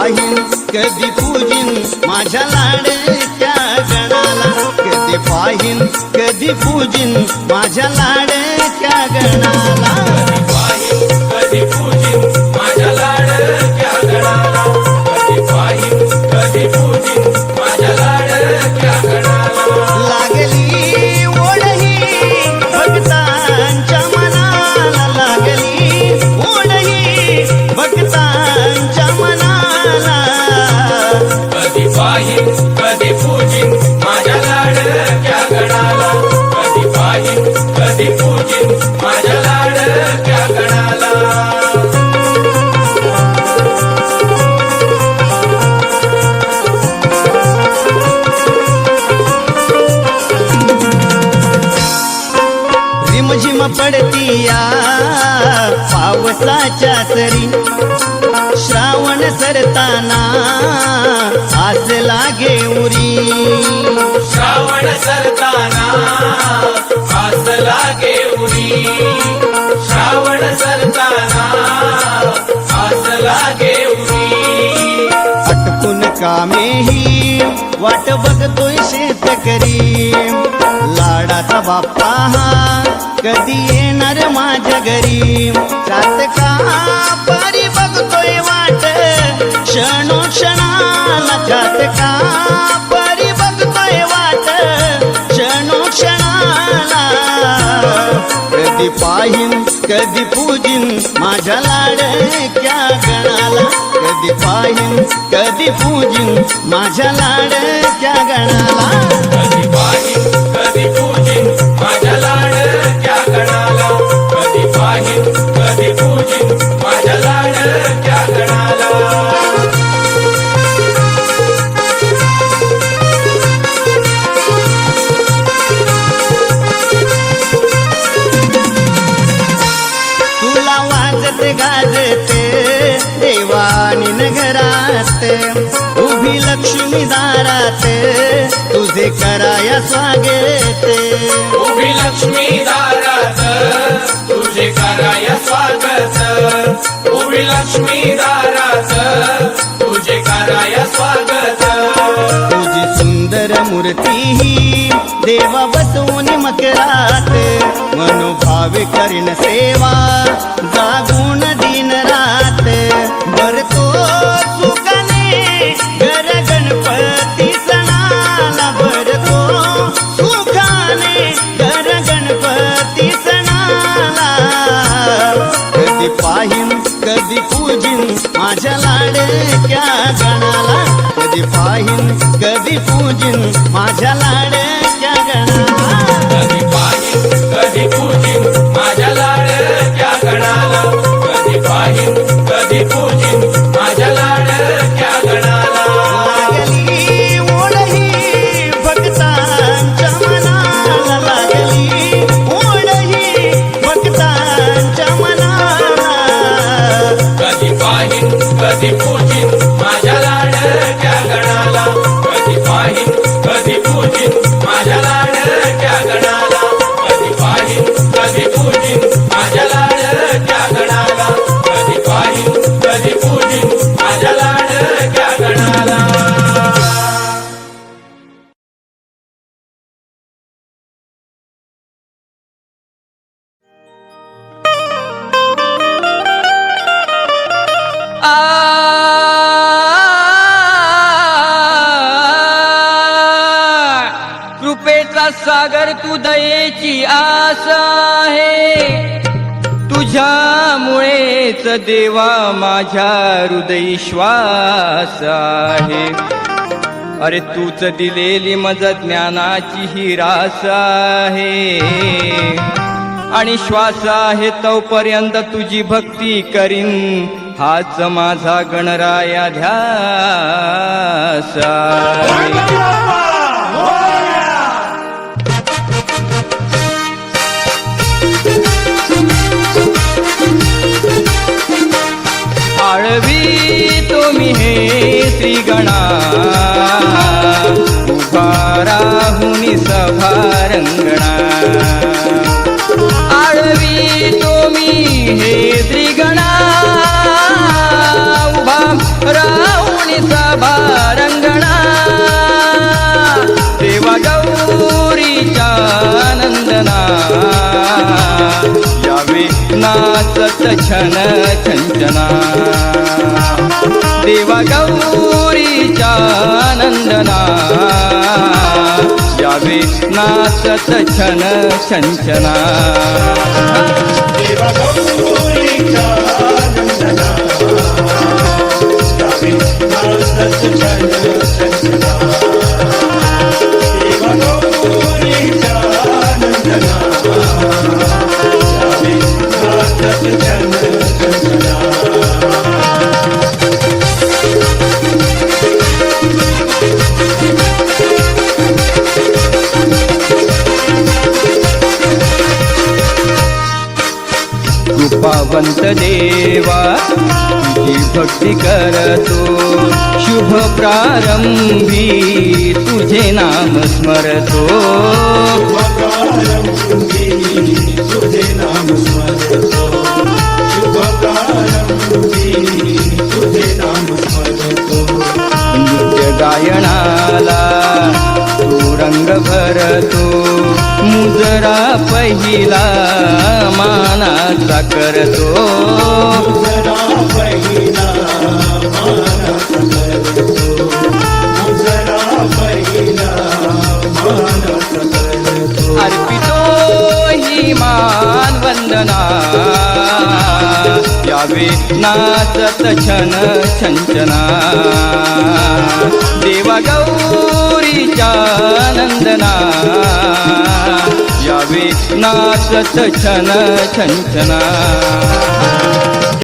पाहीन कधी पूजिन माझ्या लाडक्या गणाला, कधी पाहीन कधी पूजिन माझ्या लाडक्या गणाला, कधी पूजिन माझ्या लाडक्या गणाला, कधी पाहीन कधी पूजिन माझ्या लाडक्या गणाला. लागली ओढ ही भक्तांच्या मनाला, लागली ओढ ही भक्तांच्या मनाला, कधी पाहीन कधी पूजिन माझ्या लाडक्या गणाला, कधी पाहीन कधी पूजिन माझ्या लाडक्या गणाला. रिमझिम पडतीया पावसाच्या सरी, श्रावण सरताना आस लागे उरी, श्रावण सरताना आस लागे उरी, श्रावण सरताना आस लागे उरी. अटकून कामेही वाट बघतोय शेतकरी, लाडाचा बाप्पा हा कधी येणार माझ्या घरी, जात का परी बघतोय वाट क्षणोक्षणाला, जात का परी बघतोय वाट क्षणोक्षणाला, कधी पाहीन कधी पूजिन माझ्या लाडक्या गणाला, कधी पाहीन कधी पूजिन माझ्या लाडक्या गणाला, कधी पाहीन कधी पूजिन माझ्या लाडक्या गणाला, कधी पाहीन कधी पूजिन माझ्या लाडक्या गणाला. तुला वाजत गाजते देवानी नगरात, उभी लक्ष्मी दारात तुझे कराया स्वागत, उभी लक्ष्मी दारात तुझे कराया स्वागत, उभी लक्ष्मी दारात तुझे कराया स्वागत. तुझी सुंदर मूर्ती ही देवा बसवून मकरात, मनोभावे करीन सेवा जागून दिन रात, भरतो सुखाने घर गणपती सणाला, भरतो सुखाने घर गणपती सणाला, कधी पाहीन कधी पूजिन माझ्या लाडक्या गणाला, कधी पाहीन कधी पूजिन माझ्या लाडक्या गणाला, कधी पाहीन कधी पूजिन माझ्या लाडक्या गणाला, कधी पाहीन कधी पूजिन माझ्या लाडक्या गणाला. लागली ओढ ही भक्तांच्या मनाला, लागली ओढ ही भक्तांच्या मनाला, कधी पाहीन कधी पूजिन माझ्या लाडक्या गणाला, कधी पाहीन कधी पूजिन माझ्या लाडक्या गणाला, कधी पाहीन कधी पूजिन माझ्या लाडक्या गणाला, कधी पाहीन कधी पूजिन माझ्या लाडक्या गणाला. कृपेचा सागर तू दयेची आस आहे, तुझ्यामुळेच देवा माझ्या हृदयी श्वास आहे. अरे तूच दिलेली मज ज्ञानाची ही रास आहे, आणि श्वास आहे तोपर्यंत तुझी भक्ती करीन, हाच माझा गणराया ध्यास आहे. आळवी तुम्ही हे श्रीगणा, उभा राहुनी सभा रंगणा, आळवी तुम्ही हे श्रीगणा, उभा राहुनी यावे नाचत छन छंचना देवा गौरीच्या नंदना यावे नाचत छन छंचना देवा गौरीच्या नंदना यावे नाचत छन छंचना देवा गौरीच्या नंदना यावे नाचत छन छंचना कृपावंत देवा तुझी भक्ती करतो शुभ प्रारंभी तुझे नाम स्मरतो तुझे नाम स्मरतो तुझे नाम स्मरतो नृत्य गायनाला तू रंग भरतो मुजरा पहिला मानाचा करतो जरा पहिला मानाचा करतो जरा पहिला मानाचा करतो अर्पितो ही मान वंदना यावे नाचत छन छंचना देवा गौरीच्या नंदना यावे नाचत छन छंचना